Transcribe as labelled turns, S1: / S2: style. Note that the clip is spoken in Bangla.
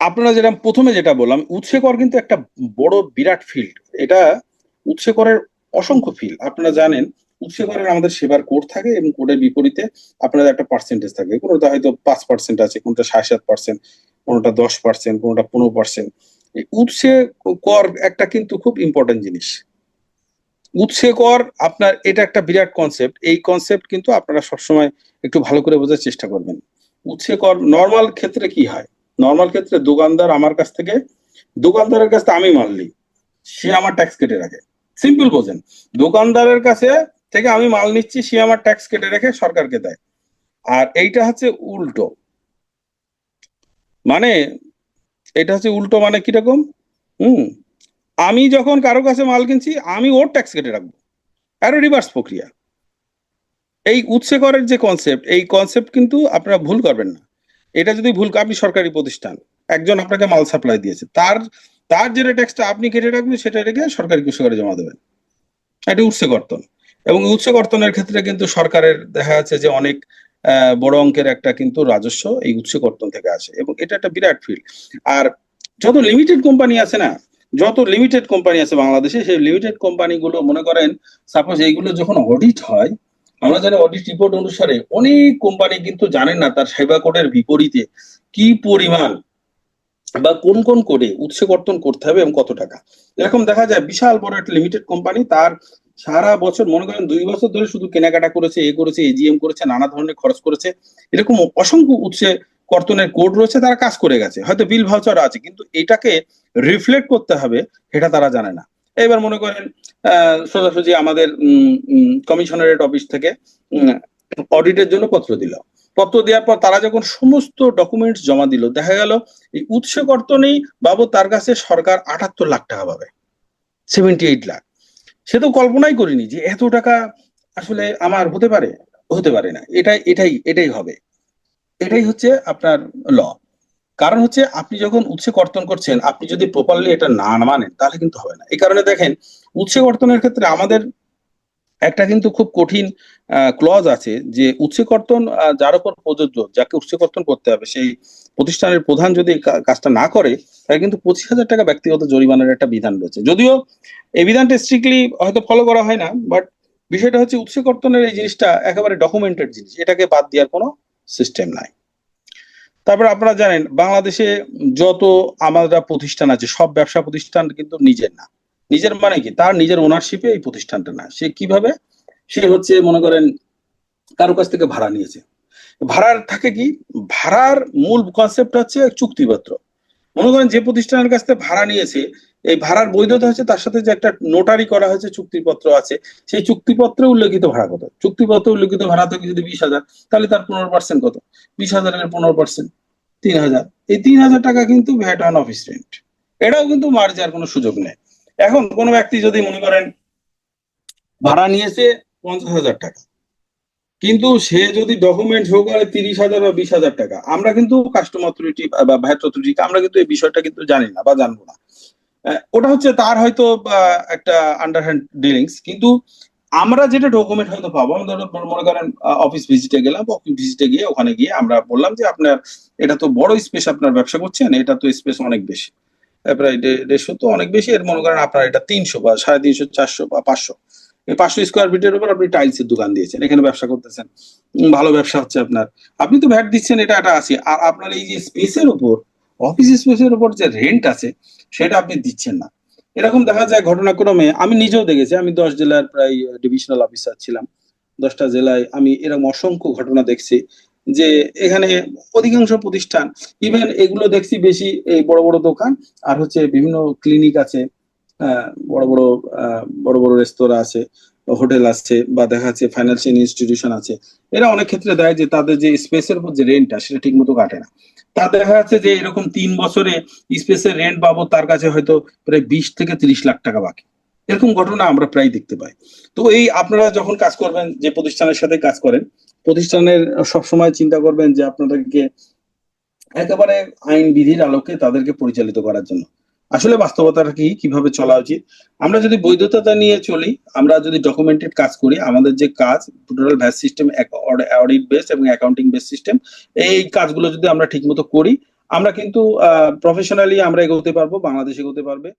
S1: আপনারা যেটা প্রথমে যেটা বললাম, উৎসে কর কিন্তু একটা বড় বিরাট ফিল্ড। এটা উৎসে করের অসংখ্য ফিল্ড। আপনারা জানেন উৎসে করের আমাদের সেবার কোড থাকে এবং কোডের বিপরীতে আপনাদের একটা পার্সেন্টেজ থাকে। কোনোটা হয়তো 5% আছে, কোনোটা 7.5%, কোনোটা 10%, কোনোটা 15%। এই উৎসে কর একটা কিন্তু খুব ইম্পর্টেন্ট জিনিস। উৎসে কর আপনার এটা একটা বিরাট কনসেপ্ট। এই কনসেপ্ট কিন্তু আপনারা সবসময় একটু ভালো করে বোঝার চেষ্টা করবেন। উৎসে কর নর্মাল ক্ষেত্রে কি হয়? নর্মাল ক্ষেত্রে দোকানদার আমার কাছ থেকে, দোকানদারের কাছে আমি মাল নিই, সে আমার ট্যাক্স কেটে রাখে। সিম্পল বোঝেন, দোকানদারের কাছে থেকে আমি মাল নিচ্ছি, সে আমার ট্যাক্স কেটে রেখে সরকারকে দেয়। আর এইটা হচ্ছে উল্টো। মানে এটা হচ্ছে উল্টো, মানে কিরকম? হুম, আমি যখন কারো কাছে মাল কিনছি, আমি ওর ট্যাক্স কেটে রাখবো। আরো রিভার্স প্রক্রিয়া। এই উৎসে করের যে কনসেপ্ট, এই কনসেপ্ট কিন্তু আপনারা ভুল করবেন না। এটা যদি ভুল, আপনি সরকারি প্রতিষ্ঠান, একজন আপনাকে মাল সাপ্লাই দিয়েছে, তার তার যে ট্যাক্সটা আপনি কেটে রাখবেন, সেটা রেখে সরকারি কোষাগারে জমা দেবেন। এটা উৎসে কর্তন। এবং উৎসে কর্তনের ক্ষেত্রে কিন্তু সরকারের দেখা যাচ্ছে যে অনেক বড় অঙ্কের একটা কিন্তু রাজস্ব এই উৎসে কর্তন থেকে আসে, এবং এটা একটা বিরাট ফিল্ড। আর যত লিমিটেড কোম্পানি আছে না, যত লিমিটেড কোম্পানি আছে বাংলাদেশে, সেই লিমিটেড কোম্পানিগুলো মনে করেন, সাপোজ এইগুলো যখন অডিট হয়, আমরা জানি অডিট রিপোর্ট অনুসারে অনেক কোম্পানি কিন্তু জানেন না তার সেবা কোডের বিপরীতে কি পরিমাণ বা কোন কোন কোডে উৎসে কর্তন করতে হবে এবং কত টাকা। এরকম দেখা যায় বিশাল বড় একটা লিমিটেড কোম্পানি, তার সারা বছর মনে করেন 2 বছর ধরে শুধু কেনাকাটা করেছে, এ করেছে, এজিএম করেছে, নানা ধরনের খরচ করেছে, এরকম অসংখ্য উৎসে কর্তনের কোড রয়েছে, তারা কাজ করে গেছে, হয়তো বিল ভাউচার আছে, কিন্তু এটাকে রিফ্লেক্ট করতে হবে সেটা তারা জানে না। এবার মনে করেন সোজাসুজি আমাদের কমিশনারেট অফিস থেকে অডিটের জন্য পত্র দিল। পত্র দেওয়ার পর তারা যখন সমস্ত ডকুমেন্টস জমা দিল, দেখা গেল এই উৎসে কর্তনেই বাবদ তার কাছে সরকার 78 লাখ টাকা পাবে, 78 লাখ। সে তো কল্পনাই করিনি যে এত টাকা আসলে আমার হতে পারে। হতে পারে না, এটাই এটাই এটাই হবে। এটাই হচ্ছে আপনার ল। কারণ হচ্ছে আপনি যখন উৎসে কর্তন করছেন, আপনি যদি প্রপারলি এটা না মানেন, তাহলে কিন্তু হবে না। এই কারণে দেখেন, উৎসে কর্তনের ক্ষেত্রে আমাদের একটা কিন্তু খুব কঠিন ক্লজ আছে, যে উৎসে কর্তন যার উপর প্রযোজ্য, যাকে উৎসে কর্তন করতে হবে, সেই প্রতিষ্ঠানের প্রধান যদি এই কাজটা না করে, তাহলে কিন্তু 25,000 টাকা ব্যক্তিগত জরিমানার একটা বিধান রয়েছে। যদিও এই বিধানটা স্ট্রিক্টলি হয়তো ফলো করা হয় না, বাট বিষয়টা হচ্ছে উৎসে কর্তনের এই জিনিসটা একেবারে ডকুমেন্টেড জিনিস, এটাকে বাদ দেওয়ার কোনো সিস্টেম নাই। তারপরে আপনারা জানেন বাংলাদেশে যত আমাদের প্রতিষ্ঠান আছে, সব ব্যবসা প্রতিষ্ঠান কিন্তু নিজের না। নিজের মানে কি, তার নিজের ওনারশিপে এই প্রতিষ্ঠানটা না। সে কিভাবে? সে হচ্ছে মনে করেন কারো কাছ থেকে ভাড়া নিয়েছে। ভাড়ার থাকে কি, ভাড়ার মূল কনসেপ্ট হচ্ছে চুক্তিপত্র। মনে করেন যে প্রতিষ্ঠানের কাছ থেকে ভাড়া নিয়েছে, এই ভাড়ার বৈধতা হচ্ছে তার সাথে যে একটা নোটারি করা হয়েছে, চুক্তিপত্র আছে, সেই চুক্তিপত্রে উল্লেখিত ভাড়া কত। চুক্তিপত্রে উল্লেখিত ভাড়া থেকে যদি 20,000, তাহলে তার 15% কত? 20,000-এর 15% 3,000। এই 3,000 টাকা কিন্তু ভ্যাট অন অফিস রেন্ট। এটাও কিন্তু মার যাওয়ার কোনো সুযোগ নেই। এখন কোনো ব্যক্তি যদি মনে করেন ভাড়া নিয়েছে 50,000 টাকা, কিন্তু সে যদি ডকুমেন্ট শো করে 30,000 বা 20,000 টাকা, আমরা কিন্তু কাস্টম অথরিটি বা ভ্যাট অথরিটি, আমরা কিন্তু এই বিষয়টা কিন্তু জানি না বা জানবো না। ওটা হচ্ছে তার হয়তো একটা আন্ডারহ্যান্ড ডিলিংস। কিন্তু আমরা যেটা ডকুমেন্ট হয়তো পাবো, আমাদের মনে করেন অফিস ভিজিটে গেলাম, অফিস ভিজিটে গিয়ে ওখানে গিয়ে আমরা বললাম যে আপনার এটা তো বড় স্পেস, আপনার ব্যবসা করছেন, এটা তো স্পেস অনেক বেশি, প্রায় 150 তো অনেক বেশি। এর মনে করেন আপনার এটা 300 বা 350, 400 বা 500, এই 500 স্কোয়ার ফিটের উপর আপনি টাইলসের দোকান দিয়েছেন, এখানে ব্যবসা করতেছেন, ভালো ব্যবসা হচ্ছে আপনার, আপনি তো ভ্যাট দিচ্ছেন, এটা একটা আছে। আর আপনার এই যে স্পেসের উপর, অফিস স্পেসের উপর যে রেন্ট আছে, সেটা আপনি দিচ্ছেন না। এরকম দেখা যায় ঘটনাক্রমে, আমি নিজেও দেখেছি। আমি 10 জেলার প্রায় ডিভিশনাল অফিসার ছিলাম। 10টা জেলায় আমি এরকম অসংখ্য ঘটনা দেখছি, যে এখানে অধিকাংশ প্রতিষ্ঠান, ইভেন এগুলো দেখছি বেশি এই বড় বড় দোকান, আর হচ্ছে বিভিন্ন ক্লিনিক আছে, বড় বড় বড় বড় রেস্তোরাঁ আছে, হোটেল আছে, বা দেখা যাচ্ছে ফাইন্যান্সিয়াল ইনস্টিটিউশন আছে। এরা অনেক ক্ষেত্রে দেয় যে তাদের যে স্পেসের উপর যে রেন্টটা, সেটা ঠিক মতো কাটে না। তা দেখা যাচ্ছে যে এরকম 3 বছরে স্পেসের রেন্ট বাবদ তার কাছে হয়তো প্রায় 20 থেকে 30 লাখ টাকা বাকি। এরকম ঘটনা আমরা প্রায় দেখতে পাই। তো এই আপনারা যখন কাজ করবেন, যে প্রতিষ্ঠানের সাথে কাজ করেন, প্রতিষ্ঠানের সবসময় চিন্তা করবেন যে আপনাদেরকে একেবারে আইন বিধির আলোকে তাদেরকে পরিচালিত করার জন্য। আসলে বাস্তবতাটা কি, কিভাবে চলা উচিত। আমরা যদি বৈধতা নিয়ে চলি, আমরা যদি ডকুমেন্টেড কাজ করি, আমাদের যে কাজ total VAT system, audit base এবং অ্যাকাউন্টিং বেস সিস্টেম, এই কাজগুলো যদি আমরা ঠিক মতো করি, আমরা কিন্তু প্রফেশনালি আমরা এগোতে পারবো, বাংলাদেশ এগোতে পারবে।